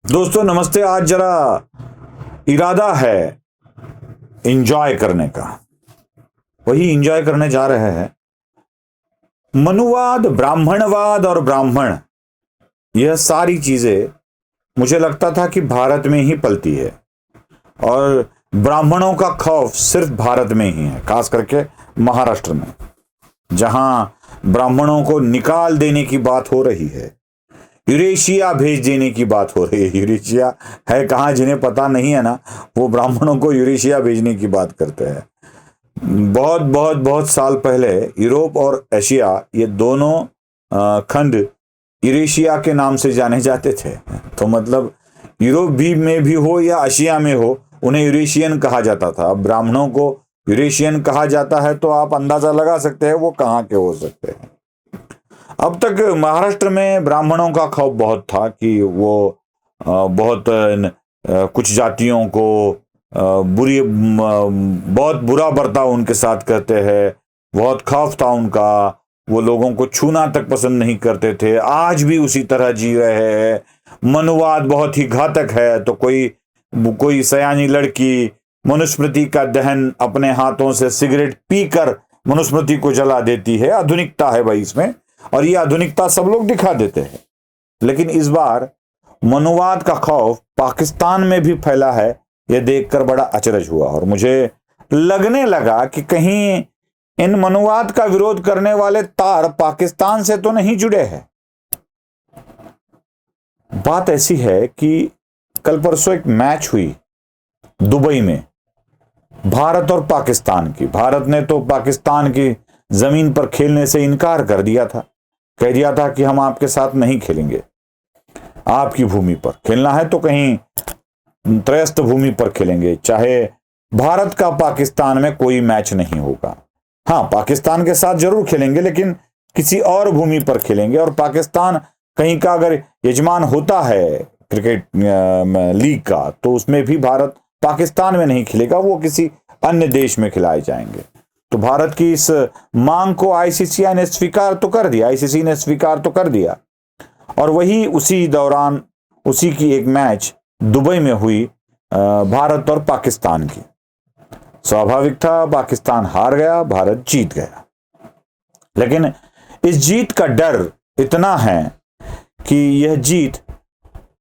दोस्तों नमस्ते। आज जरा इरादा है एंजॉय करने का, वही एंजॉय करने जा रहे हैं। मनुवाद, ब्राह्मणवाद और ब्राह्मण, यह सारी चीजें मुझे लगता था कि भारत में ही पलती है और ब्राह्मणों का खौफ सिर्फ भारत में ही है, खास करके महाराष्ट्र में, जहां ब्राह्मणों को निकाल देने की बात हो रही है, यूरेशिया भेज देने की बात हो रही है। यूरेशिया है कहाँ, जिन्हें पता नहीं है ना, वो ब्राह्मणों को यूरेशिया भेजने की बात करते हैं। बहुत बहुत बहुत साल पहले यूरोप और एशिया, ये दोनों खंड यूरेशिया के नाम से जाने जाते थे। तो मतलब यूरोप भी में भी हो या एशिया में हो, उन्हें यूरेशियन कहा जाता था। अब ब्राह्मणों को यूरेशियन कहा जाता है तो आप अंदाजा लगा सकते हैं वो कहाँ के हो सकते हैं। अब तक महाराष्ट्र में ब्राह्मणों का खौफ बहुत था कि वो बहुत कुछ जातियों को बहुत बुरा बर्ताव उनके साथ करते हैं। बहुत खौफ था उनका, वो लोगों को छूना तक पसंद नहीं करते थे। आज भी उसी तरह जी रहे हैं। मनुवाद बहुत ही घातक है। तो कोई सयानी लड़की मनुस्मृति का दहन अपने हाथों से सिगरेट पीकर मनुस्मृति को जला देती है। आधुनिकता है भाई इसमें, और ये आधुनिकता सब लोग दिखा देते हैं। लेकिन इस बार मनुवाद का खौफ पाकिस्तान में भी फैला है, यह देखकर बड़ा अचरज हुआ। और मुझे लगने लगा कि कहीं इन मनुवाद का विरोध करने वाले तार पाकिस्तान से तो नहीं जुड़े हैं। बात ऐसी है कि कल परसों एक मैच हुई दुबई में, भारत और पाकिस्तान की। भारत ने तो पाकिस्तान की जमीन पर खेलने से इनकार कर दिया था, कह दिया था कि हम आपके साथ नहीं खेलेंगे, आपकी भूमि पर खेलना है तो कहीं त्रयस्थ भूमि पर खेलेंगे, चाहे भारत का पाकिस्तान में कोई मैच नहीं होगा। हाँ, पाकिस्तान के साथ जरूर खेलेंगे लेकिन किसी और भूमि पर खेलेंगे। और पाकिस्तान कहीं का अगर यजमान होता है क्रिकेट लीग का, तो उसमें भी भारत पाकिस्तान में नहीं खेलेगा, वो किसी अन्य देश में खिलाए जाएंगे। तो भारत की इस मांग को आईसीसी ने स्वीकार तो कर दिया। और वही उसी दौरान उसी की एक मैच दुबई में हुई भारत और पाकिस्तान की। स्वाभाविक था पाकिस्तान हार गया, भारत जीत गया। लेकिन इस जीत का डर इतना है कि यह जीत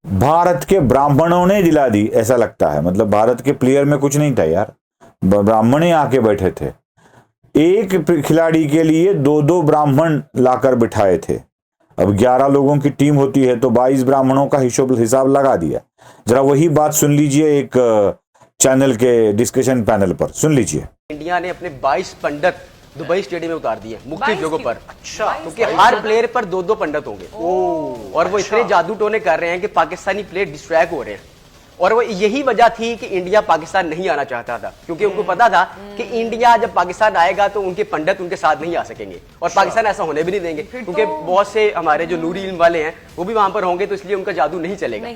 भारत के ब्राह्मणों ने दिला दी, ऐसा लगता है। मतलब भारत के प्लेयर में कुछ नहीं था यार, ब्राह्मण ही आके बैठे थे। एक खिलाड़ी के लिए दो ब्राह्मण लाकर बिठाए थे। अब 11 लोगों की टीम होती है तो 22 ब्राह्मणों का हिसाब लगा दिया। जरा वही बात सुन लीजिए एक चैनल के डिस्कशन पैनल पर, सुन लीजिए। इंडिया ने अपने 22 पंडित दुबई स्टेडियम में उतार दिए मुख्य जगहों पर। अच्छा, क्योंकि हर प्लेयर पर दो पंडित होंगे। और वो इतने जादू टोने कर रहे हैं कि पाकिस्तानी प्लेयर डिस्ट्रैक्ट हो रहे हैं। और वो यही वजह थी कि इंडिया पाकिस्तान नहीं आना चाहता था, क्योंकि उनको पता था कि इंडिया जब पाकिस्तान आएगा तो उनके पंडित उनके साथ नहीं आ सकेंगे। और पाकिस्तान ऐसा होने भी नहीं देंगे, क्योंकि बहुत से हमारे जो नूरी इल्म वाले हैं वो भी वहां पर होंगे, तो इसलिए उनका जादू नहीं चलेगा।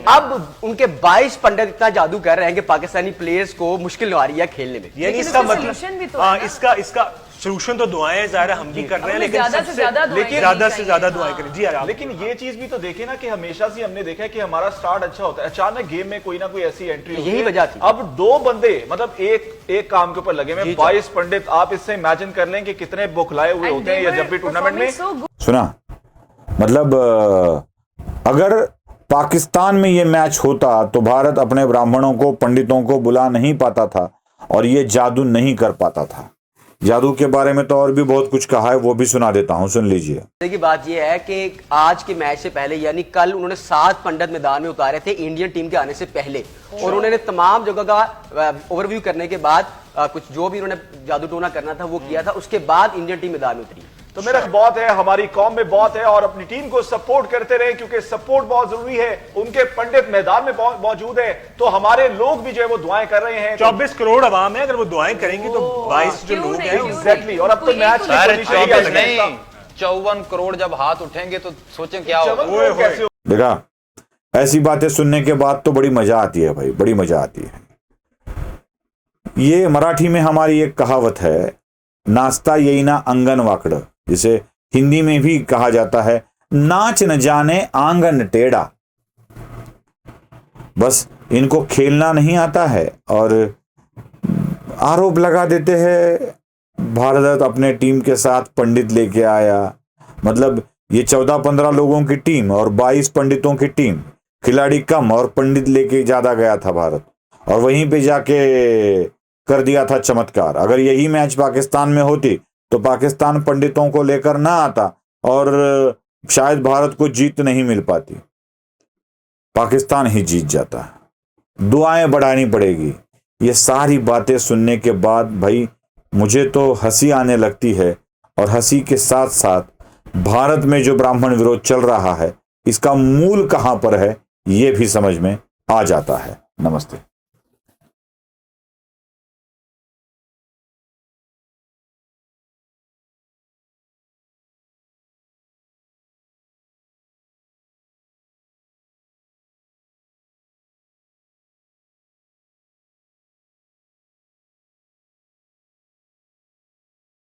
अब उनके 22 पंडित इतना जादू कर रहे हैं कि पाकिस्तानी प्लेयर्स को मुश्किल आ रही है खेलने में। यानी इसका मतलब इसका सोल्यूशन तो दुआएं ज़ाहिर हम भी कर रहे हैं, लेकिन ज़्यादा से ज्यादा दुआएं करें। जी यार, लेकिन ये चीज भी तो देखे ना कि हमेशा से हमने देखा है कि हमारा स्टार्ट अच्छा होता है, अचानक गेम में कोई ना कोई ऐसी एंट्री होती है। यही वजह थी। अब 2 बंदे मतलब एक काम के ऊपर लगे हुए, 22 पंडित। आप इससे इमेजिन कर लें कि कितने बौखलाए हुए होते हैं ये जब भी टूर्नामेंट में। सुना, मतलब अगर पाकिस्तान में ये मैच होता तो भारत अपने ब्राह्मणों को, पंडितों को बुला नहीं पाता था और ये जादू नहीं कर पाता था। जादू के बारे में तो और भी बहुत कुछ कहा है, वो भी सुना देता हूं, सुन लीजिए। की बात यह है कि आज के मैच से पहले, यानी कल, उन्होंने 7 पंडित मैदान में उतारे थे इंडियन टीम के आने से पहले। और उन्होंने तमाम जगह का ओवरव्यू करने के बाद कुछ जो भी उन्होंने जादू टोना करना था वो किया था। उसके बाद इंडियन टीम मैदान में उतरी। तो मेरा बहुत है, हमारी कौम में बहुत है, और अपनी टीम को सपोर्ट करते रहे, क्योंकि सपोर्ट बहुत जरूरी है। उनके पंडित मैदान में मौजूद है, तो हमारे लोग भी जो है वो दुआएं कर रहे हैं। 24 करोड़ आवाम है, अगर वो दुआएं करेंगे तो 22 जो लोग हैं एग्जैक्टली। और अब तो मैच नहीं, 54 करोड़ जब हाथ उठेंगे तो सोचें क्या होगा। देखा, ऐसी बातें सुनने के बाद तो बड़ी मजा आती है भाई, बड़ी मजा आती है। ये मराठी में हमारी एक कहावत है, नाचता येईना अंगन वाकड़, जिसे हिंदी में भी कहा जाता है, नाच न जाने आंगन टेढ़ा। बस इनको खेलना नहीं आता है और आरोप लगा देते हैं भारत अपने टीम के साथ पंडित लेके आया। मतलब ये 14-15 लोगों की टीम और 22 पंडितों की टीम, खिलाड़ी कम और पंडित लेके ज्यादा गया था भारत, और वहीं पे जाके कर दिया था चमत्कार। अगर यही मैच पाकिस्तान में होती तो पाकिस्तान पंडितों को लेकर ना आता और शायद भारत को जीत नहीं मिल पाती, पाकिस्तान ही जीत जाता। दुआएं बढ़ानी पड़ेगी। ये सारी बातें सुनने के बाद भाई मुझे तो हंसी आने लगती है, और हंसी के साथ साथ भारत में जो ब्राह्मण विरोध चल रहा है इसका मूल कहां पर है ये भी समझ में आ जाता है। नमस्ते।